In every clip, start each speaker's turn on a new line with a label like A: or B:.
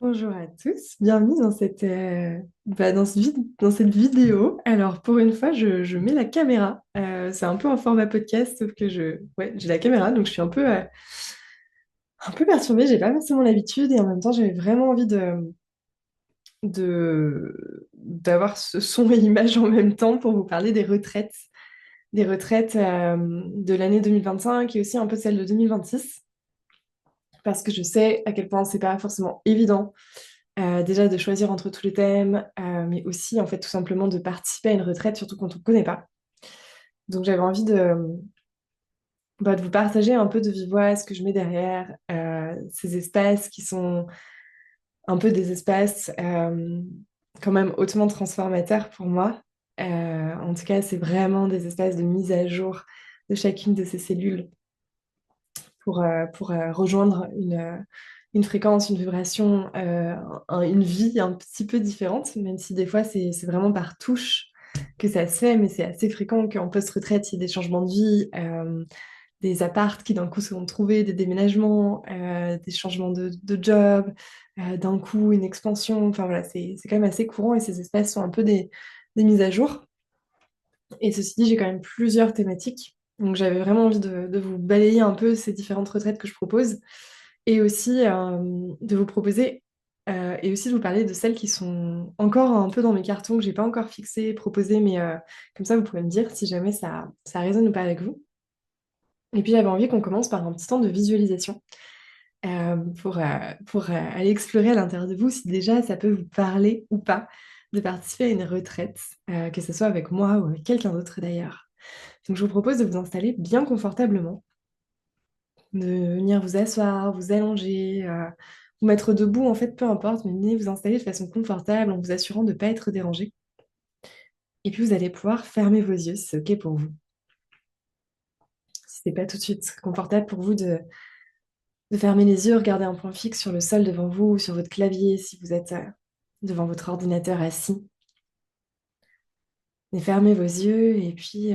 A: Bonjour à tous, bienvenue dans dans cette vidéo. Alors pour une fois, je mets la caméra. C'est un peu en format podcast, sauf que j'ai la caméra, donc je suis un peu perturbée. J'ai pas forcément l'habitude et en même temps, j'avais vraiment envie d'avoir ce son et image en même temps pour vous parler des retraites de l'année 2025 et aussi un peu celle de 2026, parce que je sais à quel point c'est pas forcément évident. Déjà de choisir entre tous les thèmes, mais aussi en fait tout simplement de participer à une retraite, surtout quand on ne connaît pas. Donc j'avais envie de vous partager un peu de vive voix ce que je mets derrière ces espaces qui sont un peu des espaces quand même hautement transformateurs pour moi. En tout cas, c'est vraiment des espaces de mise à jour de chacune de ces cellules pour rejoindre une fréquence, une vibration, une vie un petit peu différente, même si des fois c'est vraiment par touche que ça se fait, mais c'est assez fréquent qu'en post-retraite, il y ait des changements de vie, des apparts qui d'un coup se sont trouvés, des déménagements, des changements de job, d'un coup une expansion, enfin voilà, c'est quand même assez courant et ces espaces sont un peu des mises à jour. Et ceci dit, j'ai quand même plusieurs thématiques. Donc j'avais vraiment envie de vous balayer un peu ces différentes retraites que je propose et aussi de vous proposer et aussi de vous parler de celles qui sont encore un peu dans mes cartons que j'ai pas encore fixées, proposées, mais comme ça vous pouvez me dire si jamais ça résonne ou pas avec vous. Et puis j'avais envie qu'on commence par un petit temps de visualisation pour aller explorer à l'intérieur de vous si déjà ça peut vous parler ou pas de participer à une retraite, que ce soit avec moi ou avec quelqu'un d'autre d'ailleurs. Donc je vous propose de vous installer bien confortablement, de venir vous asseoir, vous allonger, vous mettre debout, en fait, peu importe, mais venez vous installer de façon confortable en vous assurant de ne pas être dérangé. Et puis vous allez pouvoir fermer vos yeux si c'est OK pour vous. Si ce n'est pas tout de suite confortable pour vous de fermer les yeux, regarder un point fixe sur le sol devant vous ou sur votre clavier si vous êtes devant votre ordinateur assis. Et fermez vos yeux et puis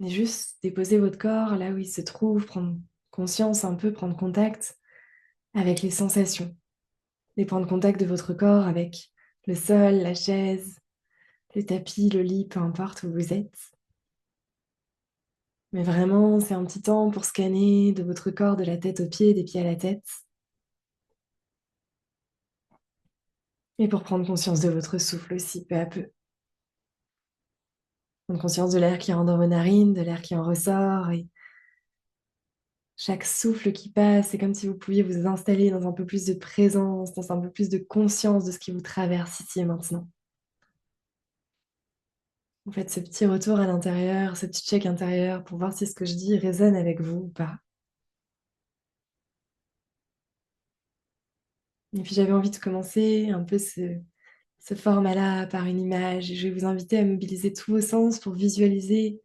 A: et juste déposez votre corps là où il se trouve, prendre conscience un peu, prendre contact avec les sensations, les points de contact de votre corps avec le sol, la chaise, le tapis, le lit, peu importe où vous êtes. Mais vraiment, c'est un petit temps pour scanner de votre corps, de la tête aux pieds, des pieds à la tête, et pour prendre conscience de votre souffle aussi, peu à peu. Prendre conscience de l'air qui rentre dans vos narines, de l'air qui en ressort, et chaque souffle qui passe, c'est comme si vous pouviez vous installer dans un peu plus de présence, dans un peu plus de conscience de ce qui vous traverse ici et maintenant. Vous faites ce petit retour à l'intérieur, ce petit check intérieur pour voir si ce que je dis résonne avec vous ou pas. Et puis j'avais envie de commencer un peu ce format-là par une image. Et je vais vous inviter à mobiliser tous vos sens pour visualiser,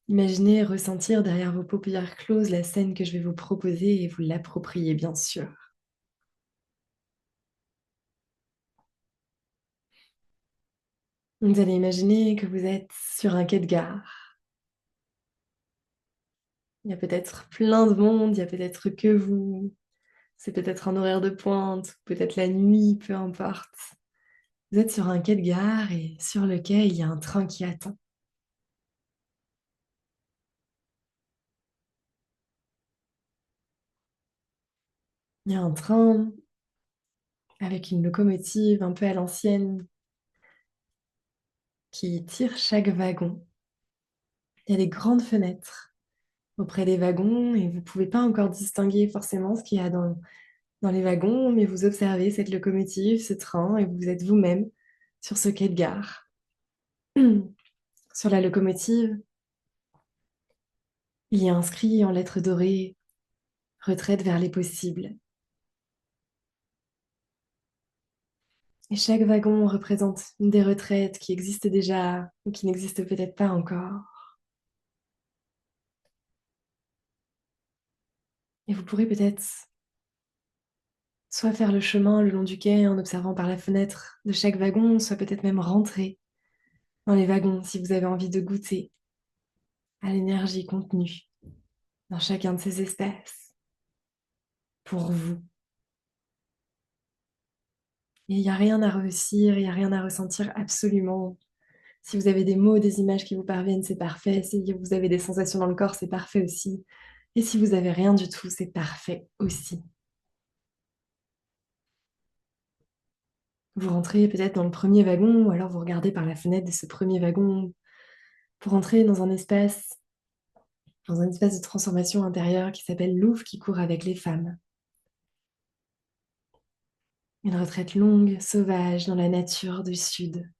A: imaginer, ressentir derrière vos paupières closes la scène que je vais vous proposer et vous l'approprier bien sûr. Vous allez imaginer que vous êtes sur un quai de gare. Il y a peut-être plein de monde, il y a peut-être que vous. C'est peut-être un horaire de pointe, peut-être la nuit, peu importe. Vous êtes sur un quai de gare et sur le quai, il y a un train qui attend. Il y a un train avec une locomotive un peu à l'ancienne qui tire chaque wagon. Il y a des grandes fenêtres auprès des wagons et vous ne pouvez pas encore distinguer forcément ce qu'il y a dans les wagons, mais vous observez cette locomotive, ce train, et vous êtes vous-même sur ce quai de gare. Sur la locomotive, il y a inscrit en lettres dorées «Retraite vers les possibles». Et chaque wagon représente une des retraites qui existent déjà ou qui n'existent peut-être pas encore. Et vous pourrez peut-être soit faire le chemin le long du quai en observant par la fenêtre de chaque wagon, soit peut-être même rentrer dans les wagons si vous avez envie de goûter à l'énergie contenue dans chacun de ces espaces pour vous. Et il n'y a rien à réussir, il n'y a rien à ressentir absolument. Si vous avez des mots, des images qui vous parviennent, c'est parfait. Si vous avez des sensations dans le corps, c'est parfait aussi. Et si vous avez rien du tout, c'est parfait aussi. Vous rentrez peut-être dans le premier wagon, ou alors vous regardez par la fenêtre de ce premier wagon pour entrer dans un espace de transformation intérieure qui s'appelle Louvre qui court avec les femmes. Une retraite longue, sauvage, dans la nature du Sud.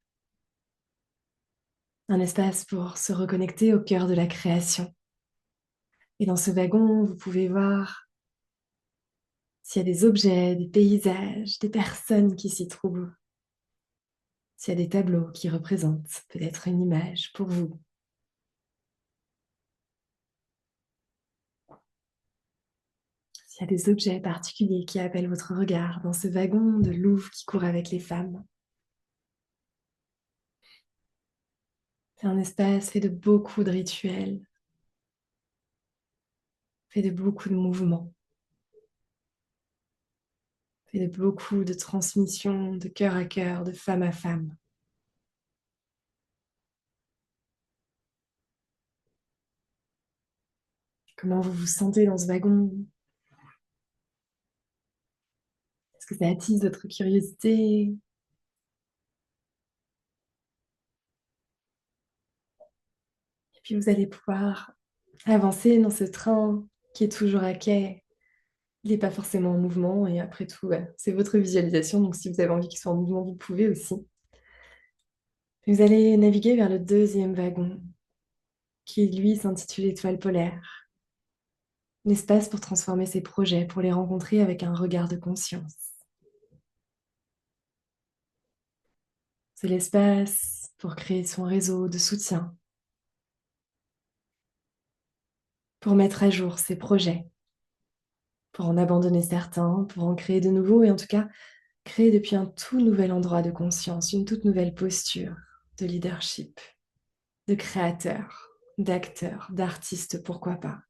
A: Un espace pour se reconnecter au cœur de la création. Et dans ce wagon, vous pouvez voir s'il y a des objets, des paysages, des personnes qui s'y trouvent. S'il y a des tableaux qui représentent peut-être une image pour vous. S'il y a des objets particuliers qui appellent votre regard dans ce wagon de Louvre qui court avec les femmes. C'est un espace fait de beaucoup de rituels, fait de beaucoup de mouvements, fait de beaucoup de transmissions de cœur à cœur, de femme à femme. Comment vous vous sentez dans ce wagon? Est-ce que ça attise votre curiosité? Et puis vous allez pouvoir avancer dans ce train qui est toujours à quai. Il n'est pas forcément en mouvement et après tout, c'est votre visualisation. Donc si vous avez envie qu'il soit en mouvement, vous pouvez aussi. Vous allez naviguer vers le deuxième wagon qui, lui, s'intitule Étoile polaire. L'espace pour transformer ses projets, pour les rencontrer avec un regard de conscience. C'est l'espace pour créer son réseau de soutien, pour mettre à jour ses projets, pour en abandonner certains, pour en créer de nouveaux et en tout cas créer depuis un tout nouvel endroit de conscience, une toute nouvelle posture de leadership, de créateur, d'acteur, d'artiste, pourquoi pas.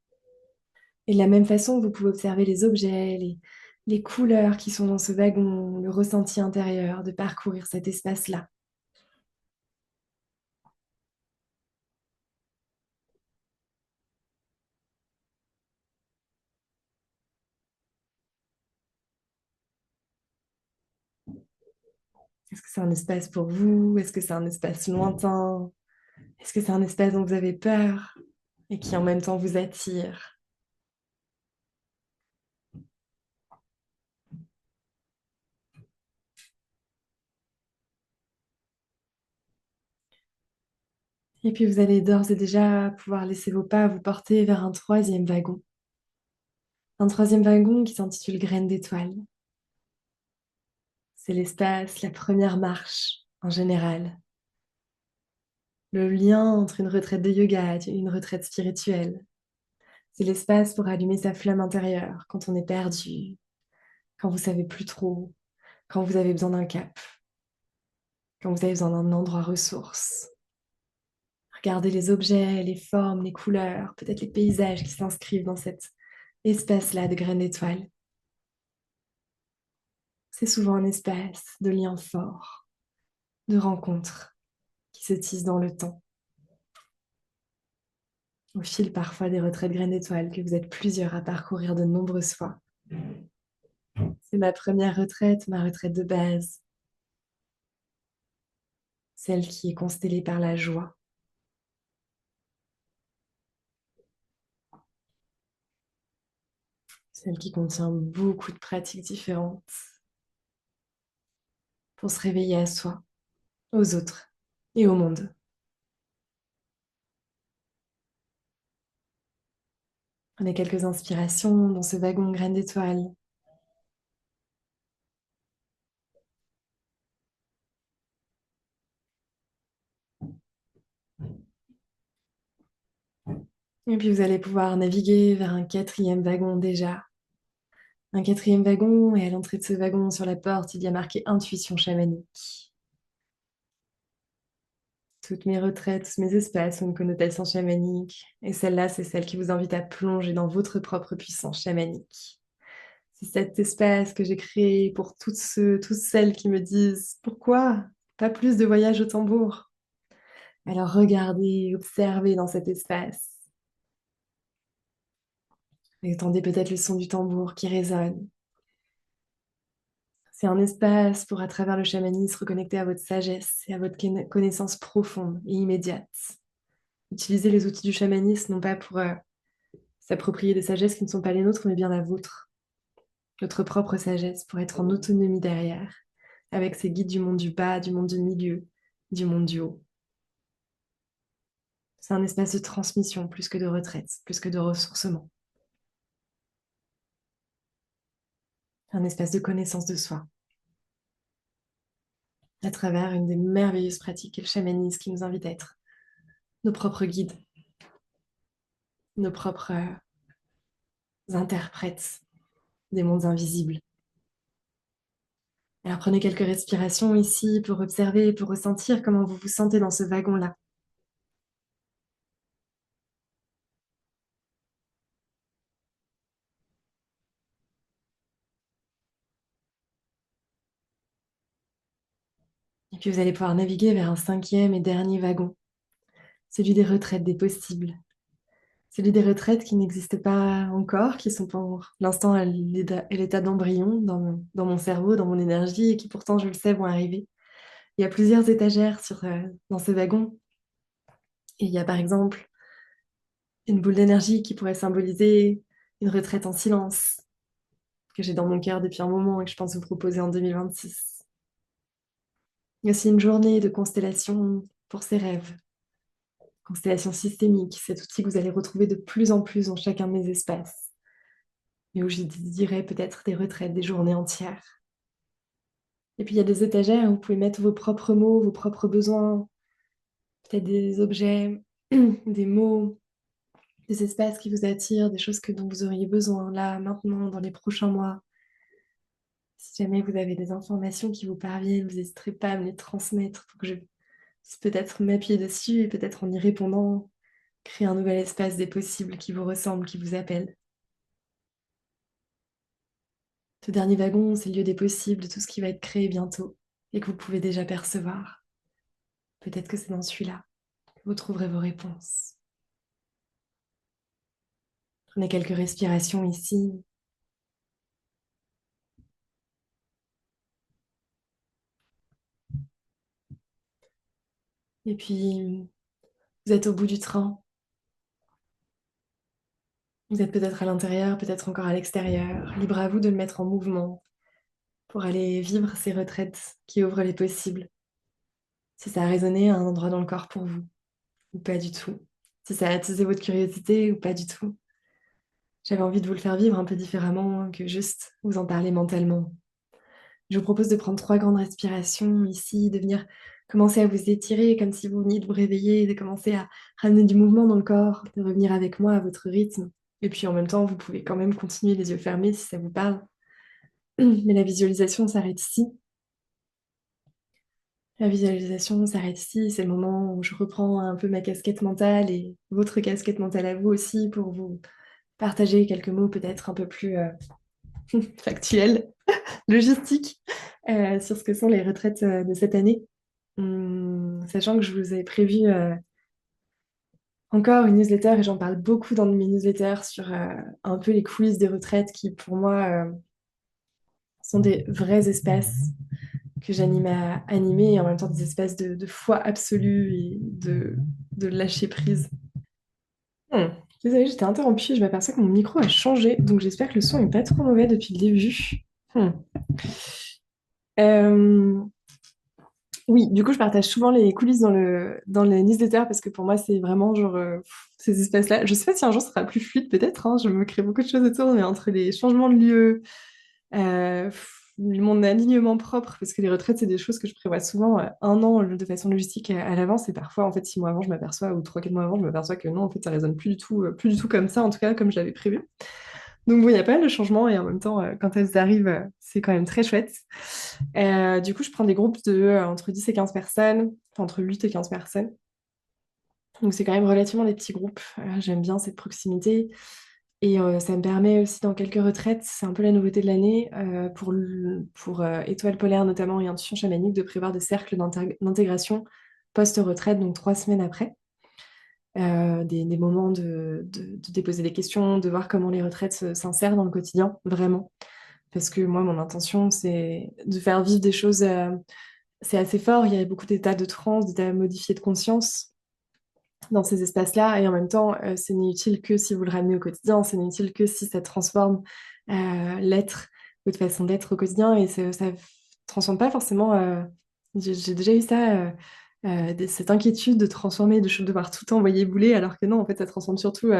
A: Et de la même façon, vous pouvez observer les objets, les couleurs qui sont dans ce wagon, le ressenti intérieur de parcourir cet espace-là. Est-ce que c'est un espace pour vous? Est-ce que c'est un espace lointain? Est-ce que c'est un espace dont vous avez peur et qui en même temps vous attire? Et puis vous allez d'ores et déjà pouvoir laisser vos pas vous porter vers un troisième wagon. Un troisième wagon qui s'intitule Graines d'étoiles. C'est l'espace, la première marche en général. Le lien entre une retraite de yoga et une retraite spirituelle. C'est l'espace pour allumer sa flamme intérieure quand on est perdu, quand vous savez plus trop, quand vous avez besoin d'un cap, quand vous avez besoin d'un endroit ressource. Regardez les objets, les formes, les couleurs, peut-être les paysages qui s'inscrivent dans cet espace-là de graines d'étoiles. C'est souvent un espace de liens forts, de rencontres qui se tissent dans le temps. Au fil parfois des retraites graines d'étoiles que vous êtes plusieurs à parcourir de nombreuses fois. C'est ma première retraite, ma retraite de base, celle qui est constellée par la joie. Celle qui contient beaucoup de pratiques différentes pour se réveiller à soi, aux autres et au monde. Prenez quelques inspirations dans ce wagon graines d'étoiles. Et puis vous allez pouvoir naviguer vers un quatrième wagon déjà. Un quatrième wagon, et à l'entrée de ce wagon, sur la porte, il y a marqué Intuition chamanique. Toutes mes retraites, tous mes espaces ont une connotation chamanique. Et celle-là, c'est celle qui vous invite à plonger dans votre propre puissance chamanique. C'est cet espace que j'ai créé pour toutes celles qui me disent pourquoi pas plus de voyages au tambour? Alors regardez, observez dans cet espace. Et entendez peut-être le son du tambour qui résonne. C'est un espace pour, à travers le chamanisme, reconnecter à votre sagesse et à votre connaissance profonde et immédiate. Utilisez les outils du chamanisme non pas pour s'approprier des sagesses qui ne sont pas les nôtres, mais bien la vôtre, notre propre sagesse, pour être en autonomie derrière, avec ces guides du monde du bas, du monde du milieu, du monde du haut. C'est un espace de transmission plus que de retraite, plus que de ressourcement. Un espace de connaissance de soi, à travers une des merveilleuses pratiques qu'est le chamanisme qui nous invite à être nos propres guides, nos propres interprètes des mondes invisibles. Alors prenez quelques respirations ici pour observer, pour ressentir comment vous vous sentez dans ce wagon-là. Et puis vous allez pouvoir naviguer vers un cinquième et dernier wagon, celui des retraites des possibles. Celui des retraites qui n'existent pas encore, qui sont pour l'instant à l'état d'embryon dans mon cerveau, dans mon énergie, et qui pourtant, je le sais, vont arriver. Il y a plusieurs étagères dans ce wagon. Et il y a par exemple une boule d'énergie qui pourrait symboliser une retraite en silence, que j'ai dans mon cœur depuis un moment et que je pense vous proposer en 2026. Il y a aussi une journée de constellation pour ses rêves. Constellation systémique, cet outil que vous allez retrouver de plus en plus dans chacun de mes espaces, mais où je dirais peut-être des retraites, des journées entières. Et puis il y a des étagères où vous pouvez mettre vos propres mots, vos propres besoins, peut-être des objets, des mots, des espaces qui vous attirent, des choses dont vous auriez besoin là, maintenant, dans les prochains mois. Si jamais vous avez des informations qui vous parviennent, vous n'hésiterez pas à me les transmettre pour que je puisse peut-être m'appuyer dessus et peut-être en y répondant, créer un nouvel espace des possibles qui vous ressemble, qui vous appelle. Ce dernier wagon, c'est le lieu des possibles, de tout ce qui va être créé bientôt et que vous pouvez déjà percevoir. Peut-être que c'est dans celui-là que vous trouverez vos réponses. Prenez quelques respirations ici. Et puis, vous êtes au bout du train. Vous êtes peut-être à l'intérieur, peut-être encore à l'extérieur. Libre à vous de le mettre en mouvement pour aller vivre ces retraites qui ouvrent les possibles. Si ça a résonné à un endroit dans le corps pour vous, ou pas du tout. Si ça a attisé votre curiosité, ou pas du tout. J'avais envie de vous le faire vivre un peu différemment que juste vous en parler mentalement. Je vous propose de prendre 3 grandes respirations ici, de venir commencer à vous étirer comme si vous veniez de vous réveiller, de commencer à ramener du mouvement dans le corps, de revenir avec moi à votre rythme. Et puis en même temps, vous pouvez quand même continuer les yeux fermés si ça vous parle. Mais la visualisation s'arrête ici. La visualisation s'arrête ici. C'est le moment où je reprends un peu ma casquette mentale et votre casquette mentale à vous aussi pour vous partager quelques mots peut-être un peu plus factuels, logistiques, sur ce que sont les retraites de cette année. Sachant que je vous ai prévu encore une newsletter et j'en parle beaucoup dans mes newsletters sur un peu les coulisses des retraites qui, pour moi, sont des vrais espaces que j'anime à animer et en même temps des espaces de foi absolue et de lâcher prise. Hmm. Désolée, j'étais interrompue et je m'aperçois que mon micro a changé, donc j'espère que le son n'est pas trop mauvais depuis le début. Hmm. Euh, Oui, du coup, je partage souvent les coulisses dans les newsletters parce que pour moi, c'est vraiment genre ces espaces-là. Je sais pas si un jour ça sera plus fluide, peut-être, hein, je me crée beaucoup de choses autour, mais entre les changements de lieu, mon alignement propre, parce que les retraites, c'est des choses que je prévois souvent 1 an de façon logistique à l'avance, et parfois, en fait, 6 mois avant, je m'aperçois, ou 3 4 mois avant, je m'aperçois que non, en fait, ça résonne plus du tout comme ça, en tout cas, comme je l'avais prévu. Donc bon, il y a pas mal de changements et en même temps, quand elles arrivent, c'est quand même très chouette. Du coup, je prends des groupes de entre 10 et 15 personnes, enfin, entre 8 et 15 personnes. Donc c'est quand même relativement des petits groupes. J'aime bien cette proximité. Et ça me permet aussi dans quelques retraites, c'est un peu la nouveauté de l'année, pour Étoile polaire notamment et Intuition chamanique, de prévoir des cercles d'intégration post-retraite, donc 3 semaines après. Des moments de déposer des questions, de voir comment les retraites s'insèrent dans le quotidien, vraiment. Parce que moi, mon intention, c'est de faire vivre des choses, c'est assez fort, il y a beaucoup d'états de transe, d'états modifiés de conscience dans ces espaces-là, et en même temps, c'est inutile que si vous le ramenez au quotidien, c'est inutile que si ça transforme l'être, votre façon d'être au quotidien, et ça transforme pas forcément. J'ai déjà eu ça, cette inquiétude de transformer, de devoir tout envoyer bouler, alors que non, en fait, ça transforme surtout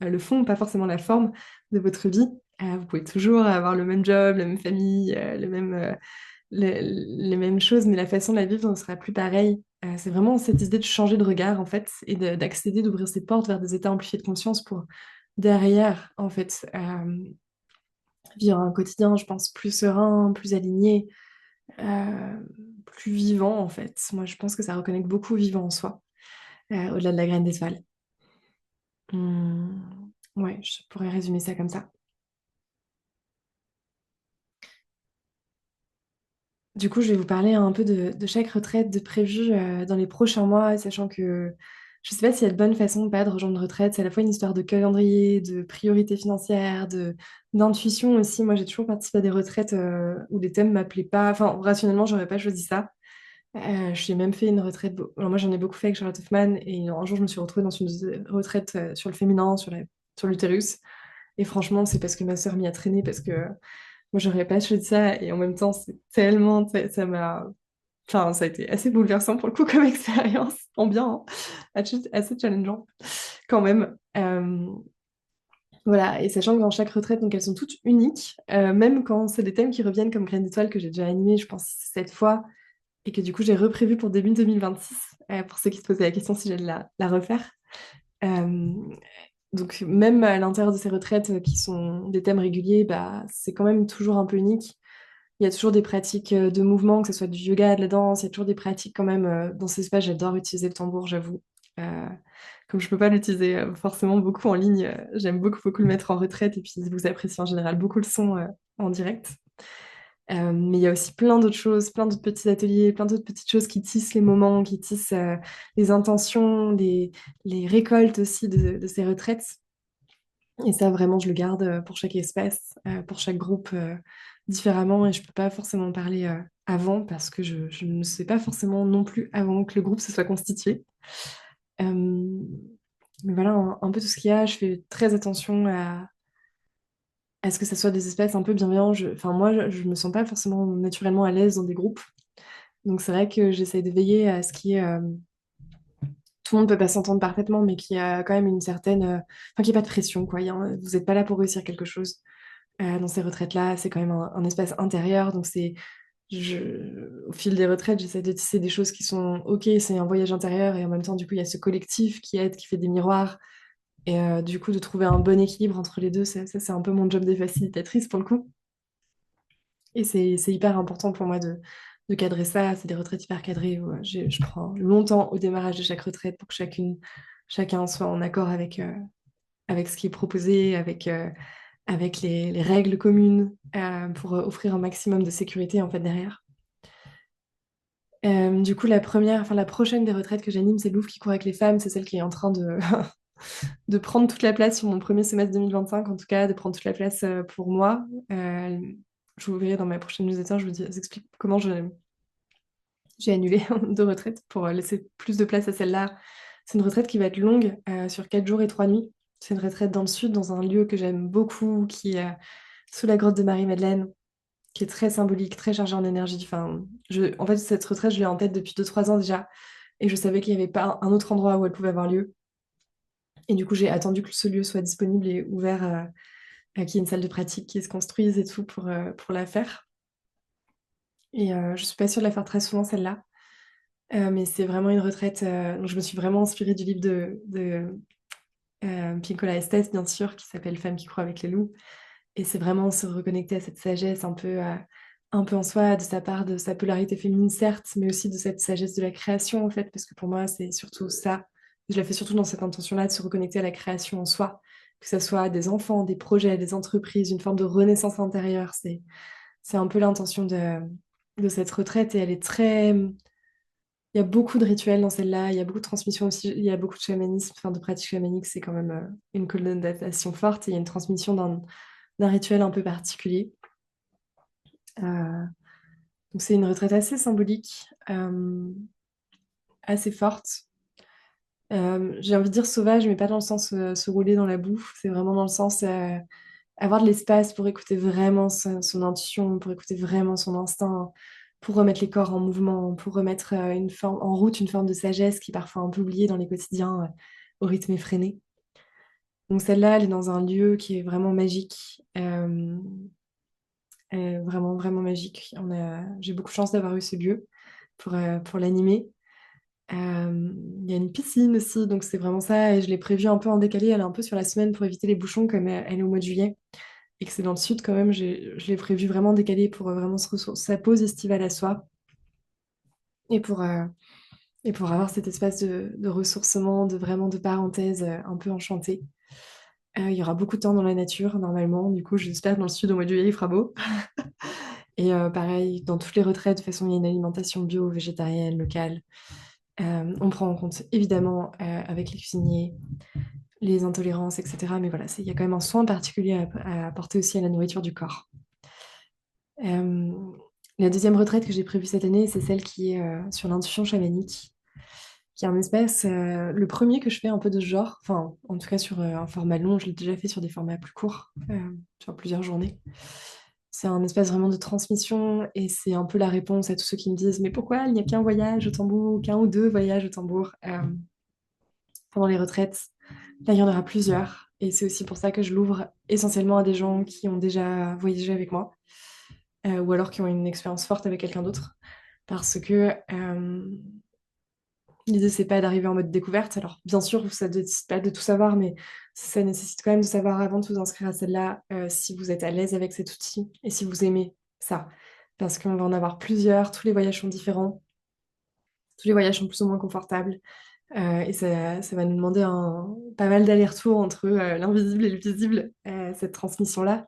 A: le fond, pas forcément la forme de votre vie. Vous pouvez toujours avoir le même job, la même famille, les mêmes choses, mais la façon de la vivre ne sera plus pareille. C'est vraiment cette idée de changer de regard, en fait, et d'accéder, d'ouvrir ses portes vers des états amplifiés de conscience pour derrière, en fait, vivre un quotidien, je pense, plus serein, plus aligné, euh, plus vivant, en fait. Moi, je pense que ça reconnecte beaucoup au vivant en soi, au-delà de la graine d'étoile. Ouais, je pourrais résumer ça comme ça. Du coup, je vais vous parler un peu de chaque retraite de prévue dans les prochains mois, sachant que je ne sais pas s'il y a de bonnes façons ou pas de rejoindre une retraite. C'est à la fois une histoire de calendrier, de priorité financière, d'intuition aussi. Moi, j'ai toujours participé à des retraites où les thèmes ne m'appelaient pas. Enfin, rationnellement, j'aurais pas choisi ça. J'ai même fait une retraite. Alors, moi, j'en ai beaucoup fait avec Charlotte Hoffman. Et un jour, je me suis retrouvée dans une retraite sur le féminin, sur l'utérus. Et franchement, c'est parce que ma sœur m'y a traîné, parce que moi, j'aurais pas choisi ça, et en même temps, c'est tellement, ça m'a, enfin, ça a été assez bouleversant pour le coup comme expérience, en bien, hein. Assez challengeant quand même. Voilà, et sachant que dans chaque retraite, donc elles sont toutes uniques, même quand c'est des thèmes qui reviennent comme Graines d'étoiles que j'ai déjà animé, je pense, 7 fois, et que du coup j'ai reprévu pour début 2026, pour ceux qui se posaient la question si j'allais la refaire. Euh, donc même à l'intérieur de ces retraites qui sont des thèmes réguliers, bah, c'est quand même toujours un peu unique. Il y a toujours des pratiques de mouvement, que ce soit du yoga, de la danse, il y a toujours des pratiques quand même dans ces espaces. J'adore utiliser le tambour, j'avoue. Euh, Comme je peux pas l'utiliser forcément beaucoup en ligne, j'aime beaucoup, beaucoup le mettre en retraite, et puis vous appréciez en général beaucoup le son en direct. Mais il y a aussi plein d'autres choses, plein d'autres petits ateliers, plein d'autres petites choses qui tissent les moments, qui tissent les intentions, les récoltes aussi de ces retraites. Et ça, vraiment, je le garde pour chaque espace, pour chaque groupe différemment. Et je peux pas forcément en parler avant, parce que je ne sais pas forcément non plus avant que le groupe se soit constitué. Euh, mais voilà, un peu tout ce qu'il y a. Je fais très attention à ce que ça soit des espaces un peu bienveillants. Enfin, moi, je me sens pas forcément naturellement à l'aise dans des groupes. Donc c'est vrai que j'essaye de veiller à ce qui est... tout le monde peut pas s'entendre parfaitement, mais qu'il y a quand même une certaine... Enfin, qu'il n'y ait pas de pression, quoi. Vous n'êtes pas là pour réussir quelque chose. Dans ces retraites-là, c'est quand même un espace intérieur. Donc au fil des retraites, j'essaie de tisser des choses qui sont OK, c'est un voyage intérieur, et en même temps, du coup, il y a ce collectif qui aide, qui fait des miroirs. Et du coup, de trouver un bon équilibre entre les deux, ça, c'est un peu mon job de facilitatrice pour le coup. Et c'est hyper important pour moi de cadrer ça. C'est des retraites hyper cadrées où je prends longtemps au démarrage de chaque retraite pour que chacun soit en accord avec ce qui est proposé, avec les règles communes, pour offrir un maximum de sécurité en fait derrière. Du coup, la prochaine des retraites que j'anime, c'est Louvre qui court avec les femmes. C'est celle qui est en train de prendre toute la place sur mon premier semestre 2025, en tout cas, de prendre toute la place pour moi. Je vous verrai dans ma prochaine newsletter, je vous explique comment j'ai annulé 2 retraites pour laisser plus de place à celle-là. C'est une retraite qui va être longue, sur 4 jours et 3 nuits. C'est une retraite dans le sud, dans un lieu que j'aime beaucoup, qui est sous la grotte de Marie-Madeleine, qui est très symbolique, très chargé en énergie. Enfin, en fait, cette retraite, je l'ai en tête depuis 2 3 ans déjà, et je savais qu'il n'y avait pas un autre endroit où elle pouvait avoir lieu. Et du coup, j'ai attendu que ce lieu soit disponible et ouvert, qu'il y ait une salle de pratique qui se construise et tout pour la faire. Et je suis pas sûre de la faire très souvent, celle-là. Mais c'est vraiment une retraite. Donc je me suis vraiment inspirée du livre de Piccola Estes, bien sûr, qui s'appelle Femmes qui croient avec les loups. Et c'est vraiment se reconnecter à cette sagesse un peu en soi, de sa part, de sa polarité féminine, certes, mais aussi de cette sagesse de la création, en fait, parce que pour moi, c'est surtout ça. Je la fais surtout dans cette intention-là, de se reconnecter à la création en soi, que ce soit des enfants, des projets, des entreprises, une forme de renaissance intérieure. C'est un peu l'intention de cette retraite et elle est très... Il y a beaucoup de rituels dans celle-là, il y a beaucoup de transmission aussi, il y a beaucoup de chamanisme, enfin de pratiques chamaniques, c'est quand même une connotation forte et il y a une transmission d'un rituel un peu particulier. Euh, donc c'est une retraite assez symbolique, assez forte. J'ai envie de dire sauvage, mais pas dans le sens se rouler dans la boue, c'est vraiment dans le sens avoir de l'espace pour écouter vraiment son intuition, pour écouter vraiment son instinct, pour remettre les corps en mouvement, pour remettre en route une forme de sagesse qui est parfois un peu oubliée dans les quotidiens au rythme effréné. Donc celle-là, elle est dans un lieu qui est vraiment magique, vraiment, vraiment magique. J'ai beaucoup de chance d'avoir eu ce lieu pour l'animer. Il y a une piscine aussi, donc c'est vraiment ça, et je l'ai prévu un peu en décalé, elle est un peu sur la semaine pour éviter les bouchons, comme elle est au mois de juillet et que c'est dans le sud quand même, je l'ai prévu vraiment décalé pour vraiment se ressourcer, sa pause estivale à soi et pour avoir cet espace de ressourcement, de vraiment de parenthèse un peu enchantée. Il y aura beaucoup de temps dans la nature normalement, du coup j'espère que dans le sud au mois de juillet il fera beau. Et pareil, dans toutes les retraites, de toute façon il y a une alimentation bio, végétarienne, locale. On prend en compte évidemment avec les cuisiniers les intolérances, etc. Mais voilà, il y a quand même un soin particulier à apporter aussi à la nourriture du corps. Euh, la deuxième retraite que j'ai prévue cette année, c'est celle qui est sur l'intuition chamanique, qui est un espace, le premier que je fais un peu de ce genre, enfin, en tout cas sur un format long, je l'ai déjà fait sur des formats plus courts, sur plusieurs journées. C'est un espace vraiment de transmission et c'est un peu la réponse à tous ceux qui me disent mais pourquoi il n'y a qu'un voyage au tambour, qu'un ou deux voyages au tambour pendant les retraites. Là, il y en aura plusieurs et c'est aussi pour ça que je l'ouvre essentiellement à des gens qui ont déjà voyagé avec moi ou alors qui ont une expérience forte avec quelqu'un d'autre. Parce que l'idée, c'est pas d'arriver en mode découverte. Alors, bien sûr, ça ne nécessite pas de tout savoir, mais ça nécessite quand même de savoir avant de vous inscrire à celle-là si vous êtes à l'aise avec cet outil et si vous aimez ça. Parce qu'on va en avoir plusieurs, tous les voyages sont différents, tous les voyages sont plus ou moins confortables. Et ça va nous demander pas mal d'allers-retours entre l'invisible et le visible, cette transmission-là.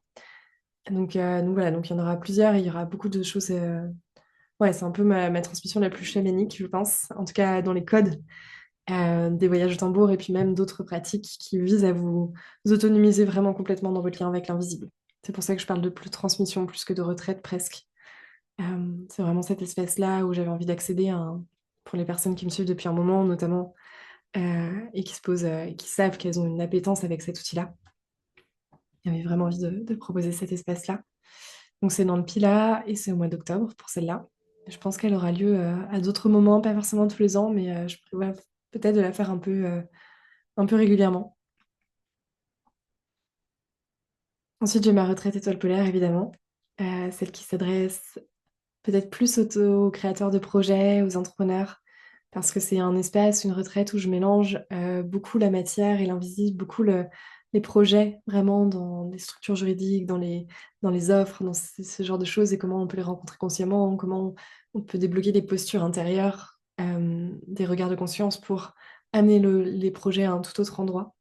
A: Donc voilà, donc il y en aura plusieurs et il y aura beaucoup de choses. Ouais, c'est un peu ma transmission la plus chamanique, je pense, en tout cas dans les codes des voyages au tambour et puis même d'autres pratiques qui visent à vous autonomiser vraiment complètement dans votre lien avec l'invisible. C'est pour ça que je parle de plus de transmission plus que de retraite presque. C'est vraiment cette espèce-là où j'avais envie d'accéder pour les personnes qui me suivent depuis un moment, notamment, et qui se posent, et qui savent qu'elles ont une appétence avec cet outil-là. J'avais vraiment envie de proposer cet espace-là. Donc c'est dans le Pila et c'est au mois d'octobre pour celle-là. Je pense qu'elle aura lieu à d'autres moments, pas forcément tous les ans, mais je prévois peut-être de la faire un peu régulièrement. Ensuite, j'ai ma retraite étoile polaire, évidemment, celle qui s'adresse peut-être plus aux créateurs de projets, aux entrepreneurs, parce que c'est un espace, une retraite où je mélange beaucoup la matière et l'invisible, beaucoup les projets, vraiment dans les structures juridiques, dans les offres, dans ce genre de choses, et comment on peut les rencontrer consciemment, comment on peut débloquer des postures intérieures, des regards de conscience pour amener les projets à un tout autre endroit.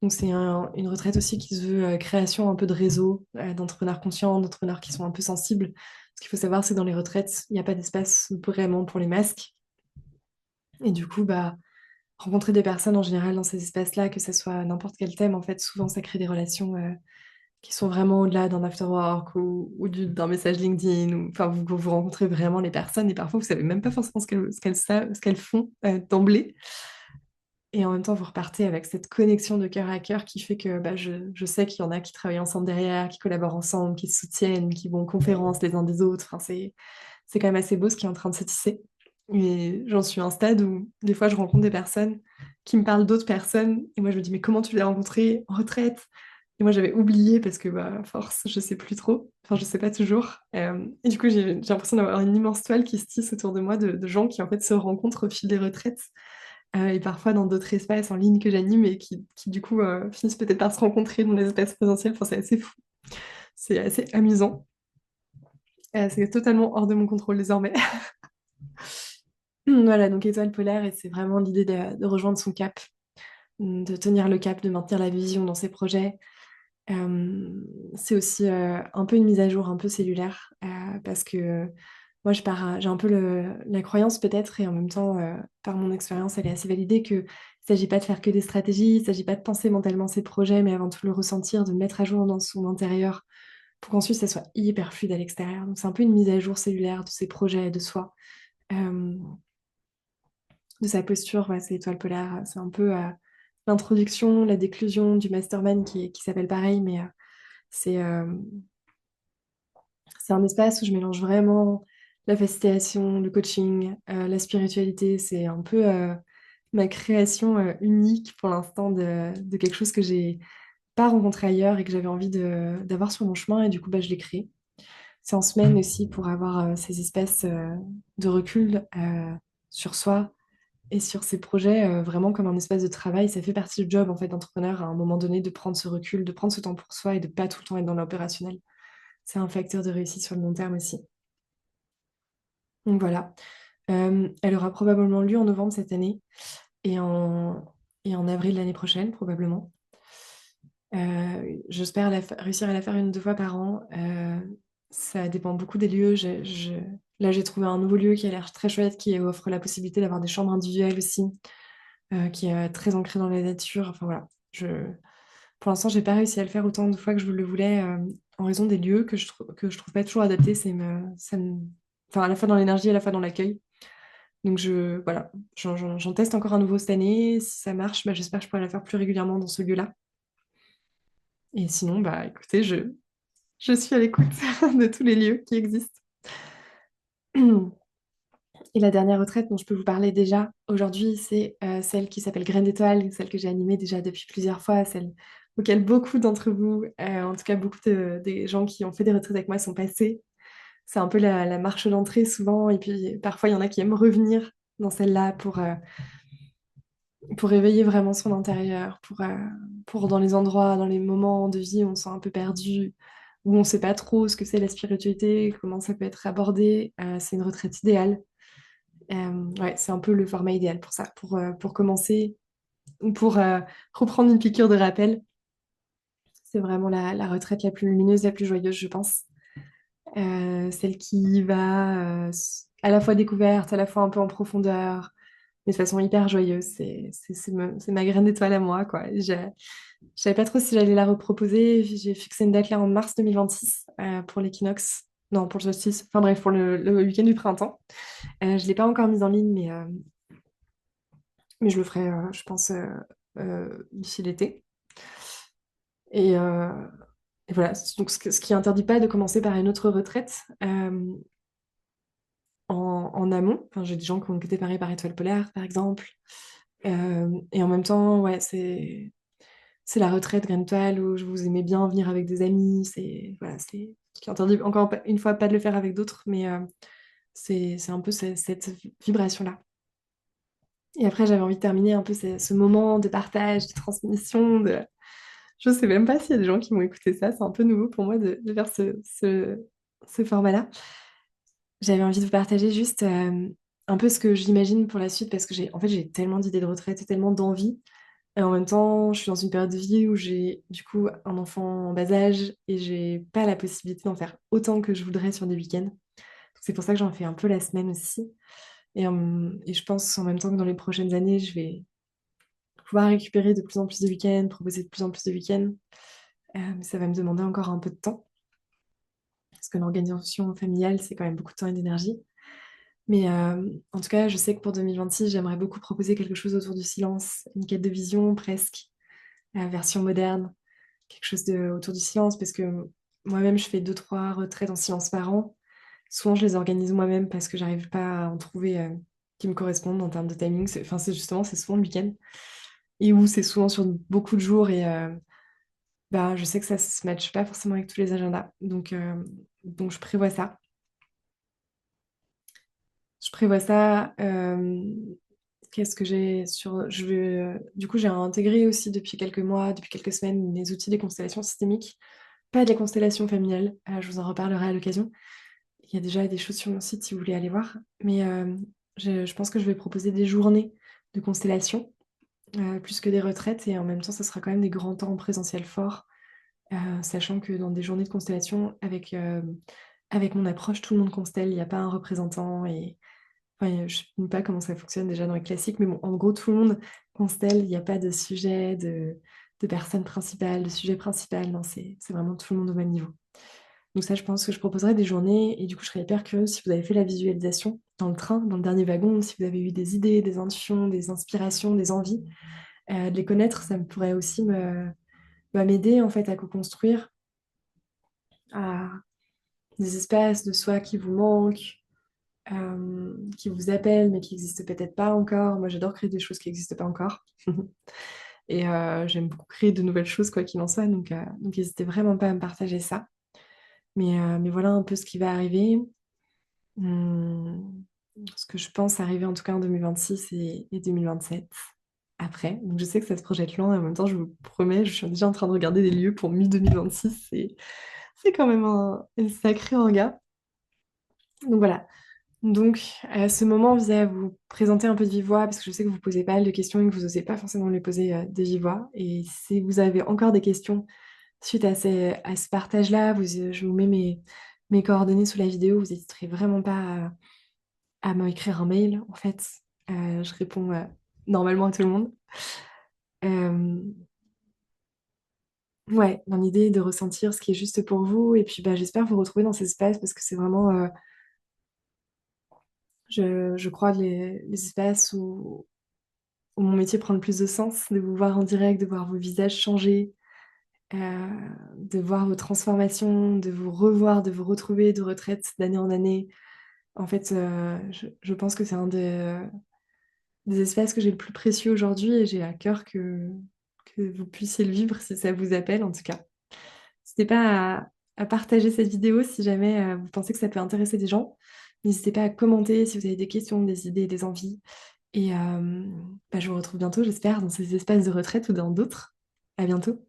A: Donc c'est une retraite aussi qui se veut création un peu de réseau, d'entrepreneurs conscients, d'entrepreneurs qui sont un peu sensibles. Ce qu'il faut savoir, c'est que dans les retraites, il n'y a pas d'espace vraiment pour les masques. Et du coup, bah, rencontrer des personnes en général dans ces espaces-là, que ce soit n'importe quel thème, en fait, souvent ça crée des relations qui sont vraiment au-delà d'un afterwork ou d'un message LinkedIn. Enfin, vous rencontrez vraiment les personnes et parfois vous savez même pas forcément ce qu'elles font d'emblée. Et en même temps, vous repartez avec cette connexion de cœur à cœur qui fait que bah, je sais qu'il y en a qui travaillent ensemble derrière, qui collaborent ensemble, qui se soutiennent, qui vont aux conférences les uns des autres. Enfin, c'est quand même assez beau ce qui est en train de se tisser. Et j'en suis à un stade où des fois je rencontre des personnes qui me parlent d'autres personnes et moi je me dis mais comment tu l'as rencontré en retraite? Et moi j'avais oublié parce que bah, à force je sais plus trop, enfin je sais pas toujours. Et du coup j'ai l'impression d'avoir une immense toile qui se tisse autour de moi de gens qui en fait se rencontrent au fil des retraites et parfois dans d'autres espaces en ligne que j'anime et qui du coup finissent peut-être par se rencontrer dans les espaces présentiels. Enfin, c'est assez fou, c'est assez amusant. C'est totalement hors de mon contrôle désormais. Voilà, donc étoile polaire et c'est vraiment l'idée de rejoindre son cap, de tenir le cap, de maintenir la vision dans ses projets. C'est aussi un peu une mise à jour un peu cellulaire parce que moi j'ai un peu la croyance peut-être et en même temps par mon expérience elle est assez validée que il s'agit pas de faire que des stratégies, il s'agit pas de penser mentalement ses projets mais avant tout le ressentir, de le mettre à jour dans son intérieur pour qu'ensuite ça soit hyper fluide à l'extérieur. Donc c'est un peu une mise à jour cellulaire de ses projets, de soi, euh, de sa posture, ouais, c'est l'étoile polaire, c'est un peu l'introduction, la déclusion du mastermind qui s'appelle pareil mais c'est c'est un espace où je mélange vraiment la facilitation, le coaching, la spiritualité. C'est un peu ma création unique pour l'instant de quelque chose que j'ai pas rencontré ailleurs et que j'avais envie d'avoir sur mon chemin et du coup bah, je l'ai créé. C'est en semaine aussi pour avoir ces espaces de recul sur soi et sur ses projets vraiment comme un espace de travail. Ça fait partie du job en fait d'entrepreneur à un moment donné de prendre ce recul, de prendre ce temps pour soi et de pas tout le temps être dans l'opérationnel. C'est un facteur de réussite sur le long terme aussi. Donc voilà. Elle aura probablement lieu en novembre cette année et et en avril l'année prochaine, probablement. J'espère réussir à la faire une, deux fois par an. Ça dépend beaucoup des lieux. Là, j'ai trouvé un nouveau lieu qui a l'air très chouette, qui offre la possibilité d'avoir des chambres individuelles aussi, qui est très ancré dans la nature. Enfin voilà. Pour l'instant, j'ai pas réussi à le faire autant de fois que je le voulais en raison des lieux que je trouve pas toujours adaptés. Enfin, à la fois dans l'énergie, à la fois dans l'accueil. Donc voilà, j'en teste encore un nouveau cette année. Si ça marche, bah, j'espère que je pourrai la faire plus régulièrement dans ce lieu-là. Et sinon, bah écoutez, je suis à l'écoute de tous les lieux qui existent. Et la dernière retraite dont je peux vous parler déjà aujourd'hui, c'est celle qui s'appelle Graine d'étoile, celle que j'ai animée déjà depuis plusieurs fois, celle auquel beaucoup d'entre vous, en tout cas beaucoup des gens qui ont fait des retraites avec moi sont passés. C'est un peu la marche d'entrée souvent, et puis parfois il y en a qui aiment revenir dans celle-là pour éveiller vraiment son intérieur, pour dans les endroits, dans les moments de vie où on se sent un peu perdu, où on ne sait pas trop ce que c'est la spiritualité, comment ça peut être abordé. C'est une retraite idéale. Ouais, c'est un peu le format idéal pour ça, pour commencer ou pour reprendre une piqûre de rappel. C'est vraiment la retraite la plus lumineuse, la plus joyeuse, je pense. Celle qui va à la fois découverte, à la fois un peu en profondeur, mais de façon hyper joyeuse. C'est ma graine d'étoile à moi, quoi. Je savais pas trop si j'allais la reproposer. J'ai fixé une date là en mars 2026 pour l'équinoxe. Non, pour le solstice. Enfin bref, pour le week-end du printemps. Je l'ai pas encore mise en ligne, mais je le ferai, je pense, d'ici l'été. Et, euh, et voilà. Donc, ce qui interdit pas de commencer par une autre retraite en amont. Enfin, j'ai des gens qui ont été démarrés par Étoile Polaire, par exemple. Et en même temps, ouais, c'est la retraite Graine Toile où je vous aimais bien venir avec des amis. C'est voilà, c'est ce qui interdit encore une fois pas de le faire avec d'autres, mais c'est un peu cette vibration-là. Et après, j'avais envie de terminer un peu ce moment de partage, de transmission. Je sais même pas s'il y a des gens qui vont écouter ça. C'est un peu nouveau pour moi de faire ce format-là. J'avais envie de vous partager juste un peu ce que j'imagine pour la suite parce que en fait, j'ai tellement d'idées de retraite et tellement d'envie. Et en même temps, je suis dans une période de vie où j'ai du coup un enfant en bas âge et j'ai pas la possibilité d'en faire autant que je voudrais sur des week-ends. Donc, c'est pour ça que j'en fais un peu la semaine aussi. Et je pense en même temps que dans les prochaines années, je vais pouvoir récupérer de plus en plus de week-ends, proposer de plus en plus de week-ends. Mais ça va me demander encore un peu de temps parce que l'organisation familiale, c'est quand même beaucoup de temps et d'énergie. Mais en tout cas, je sais que pour 2026, j'aimerais beaucoup proposer quelque chose autour du silence, une quête de vision presque, version moderne, quelque chose autour du silence, parce que moi-même, je fais deux, trois retraites en silence par an. Souvent, je les organise moi-même parce que j'arrive pas à en trouver qui me correspondent en termes de timing. Enfin, c'est souvent le week-end et où c'est souvent sur beaucoup de jours et bah, je sais que ça se matche pas forcément avec tous les agendas. Donc je prévois ça. Je prévois ça. Qu'est-ce que j'ai sur... Du coup, j'ai intégré aussi depuis quelques mois, depuis quelques semaines, les outils des constellations systémiques, pas des constellations familiales. Je vous en reparlerai à l'occasion. Il y a déjà des choses sur mon site si vous voulez aller voir. Mais je pense que je vais proposer des journées de constellation plus que des retraites et en même temps, ce sera quand même des grands temps en présentiel fort, sachant que dans des journées de constellation, avec mon approche, tout le monde constelle, il n'y a pas un représentant et enfin, je ne sais pas comment ça fonctionne déjà dans les classiques, mais bon, en gros, tout le monde constelle, il n'y a pas de sujet, de personne principale, de sujet principal, non, c'est vraiment tout le monde au même niveau. Donc ça, je pense que je proposerai des journées et du coup, je serais hyper curieuse si vous avez fait la visualisation dans le train, dans le dernier wagon, si vous avez eu des idées, des intuitions, des inspirations, des envies, de les connaître, ça me pourrait aussi m'aider en fait à co-construire à des espaces de soi qui vous manquent, qui vous appellent mais qui n'existent peut-être pas encore. Moi, j'adore créer des choses qui n'existent pas encore. Et j'aime beaucoup créer de nouvelles choses, quoi qu'il en soit. Donc n'hésitez vraiment pas à me partager ça. Mais voilà un peu ce qui va arriver. Hum, Ce que je pense arriver en tout cas en 2026 et 2027 après. Donc je sais que ça se projette loin et en même temps, je vous promets, je suis déjà en train de regarder des lieux pour mi-2026. C'est quand même un sacré hangar. Donc voilà. Donc à ce moment, on vient vous présenter un peu de vive voix parce que je sais que vous posez pas mal de questions et que vous n'osez pas forcément les poser de vive voix. Et si vous avez encore des questions suite à ce partage-là, je vous mets mes coordonnées sous la vidéo. Vous n'hésiterez vraiment pas à m'écrire un mail. En fait, je réponds normalement à tout le monde. Euh, ouais, dans l'idée de ressentir ce qui est juste pour vous. Et puis, bah, j'espère vous retrouver dans ces espaces parce que c'est vraiment, je crois, les espaces où mon métier prend le plus de sens, de vous voir en direct, de voir vos visages changer, euh, de voir vos transformations, de vous revoir, de vous retrouver de retraite d'année en année. En fait, je pense que c'est un des espaces que j'ai le plus précieux aujourd'hui et j'ai à cœur que vous puissiez le vivre si ça vous appelle en tout cas. N'hésitez pas à partager cette vidéo si jamais vous pensez que ça peut intéresser des gens. N'hésitez pas à commenter si vous avez des questions, des idées, des envies. Et bah, je vous retrouve bientôt, j'espère, dans ces espaces de retraite ou dans d'autres. À bientôt.